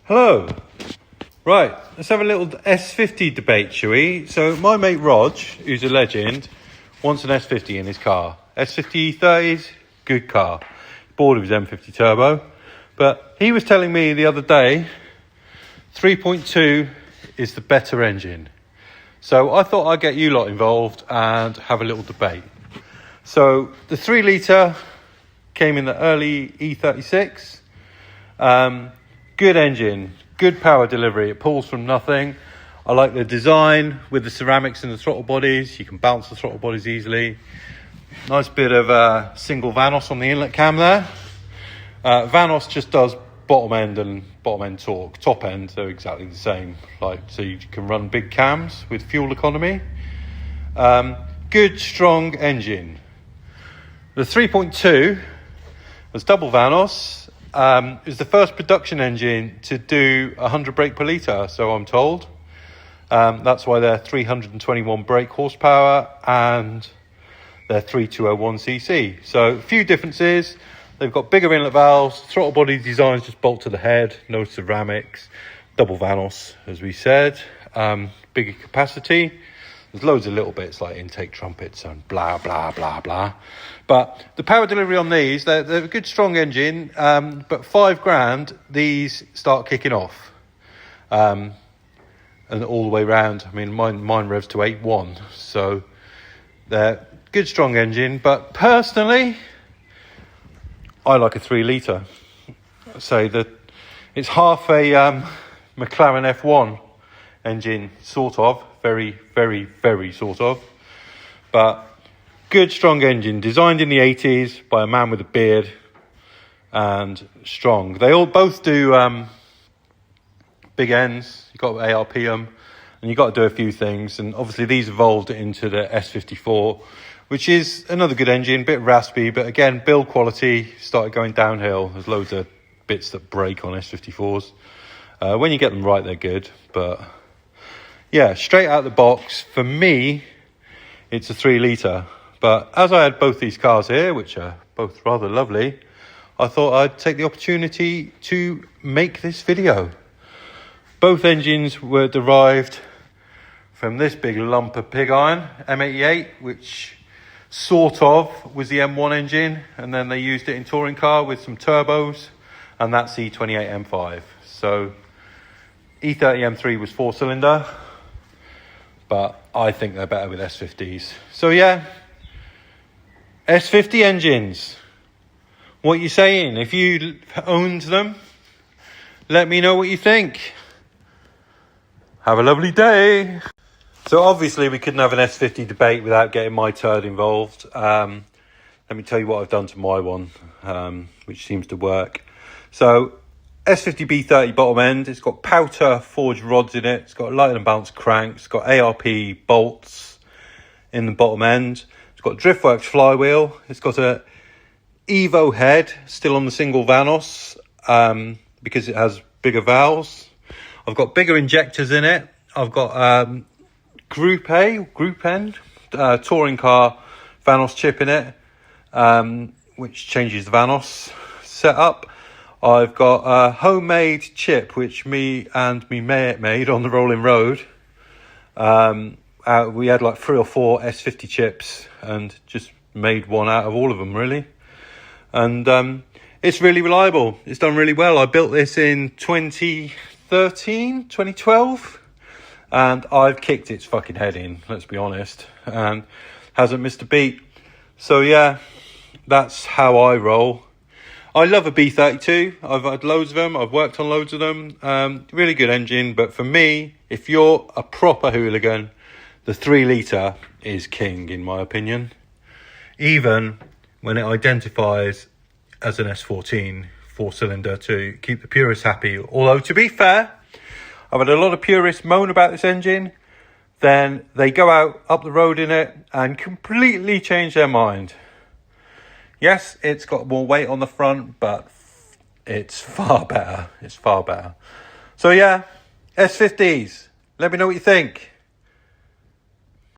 Hello. Right, let's have a little S50 debate, shall we? So my mate Rog, who's a legend, wants an S50 in his car. S50 E30s, good car. Bored of his M50 Turbo. But he was telling me the other day, 3.2 is the better engine. So I thought I'd get you lot involved and have a little debate. So the 3 litre came in the early E36. Good engine, good power delivery. It pulls from nothing. I like the design with the ceramics in the throttle bodies. You can bounce the throttle bodies easily. Nice bit of single Vanos on the inlet cam there. Vanos just does bottom end torque. Top end, they're exactly the same. So you can run big cams with fuel economy. Good, strong engine. The 3.2 was double Vanos. Is the first production engine to do 100 brake per litre, so I'm told. That's why they're 321 brake horsepower and they're 3201cc. So a few differences. They've got bigger inlet valves, throttle body designs just bolt to the head, no ceramics, double Vanos, as we said, bigger capacity. There's loads of little bits like intake trumpets and blah, blah, blah, blah. But the power delivery on these, they're a good, strong engine, but $5,000, these start kicking off. And all the way round, I mean, mine revs to 8.1. So they're good, strong engine. But personally, I like a 3 litre. I say that it's half a McLaren F1 engine, sort of. Very, very, very sort of. But good, strong engine, designed in the 80s by a man with a beard, and strong. They both do big ends. You've got to ARP them, and you've got to do a few things. And obviously these evolved into the S54, which is another good engine, a bit raspy, but again, build quality started going downhill. There's loads of bits that break on S54s. When you get them right, they're good, but yeah, straight out the box, for me, it's a 3 litre. But as I had both these cars here, which are both rather lovely, I thought I'd take the opportunity to make this video. Both engines were derived from this big lump of pig iron, M88, which sort of was the M1 engine, and then they used it in touring car with some turbos, and that's E28 M5. So E30 M3 was 4-cylinder. But I think they're better with S50s. So yeah, S50 engines. What are you saying? If you owned them, let me know what you think. Have a lovely day. So obviously we couldn't have an S50 debate without getting my turd involved. Let me tell you what I've done to my one, which seems to work. So S50 B30 bottom end, it's got powder forged rods in it, it's got light and bounce cranks, it's got ARP bolts in the bottom end, it's got Driftworks flywheel, it's got a Evo head still on the single Vanos because it has bigger valves. I've got bigger injectors in it. I've got Group N touring car Vanos chip in it, which changes the Vanos setup. I've got a homemade chip, which me and me mate made on the rolling road. We had like 3 or 4 S50 chips and just made one out of all of them, really. And it's really reliable. It's done really well. I built this in 2012, and I've kicked its fucking head in, let's be honest, and hasn't missed a beat. So yeah, that's how I roll. I love a B32. I've had loads of them. I've worked on loads of them. Really good engine. But for me, if you're a proper hooligan, the 3 litre is king, in my opinion. Even when it identifies as an S14 4-cylinder to keep the purists happy. Although, to be fair, I've had a lot of purists moan about this engine. Then they go out up the road in it and completely change their mind. Yes, it's got more weight on the front, but it's far better. It's far better. So yeah, S50s. Let me know what you think.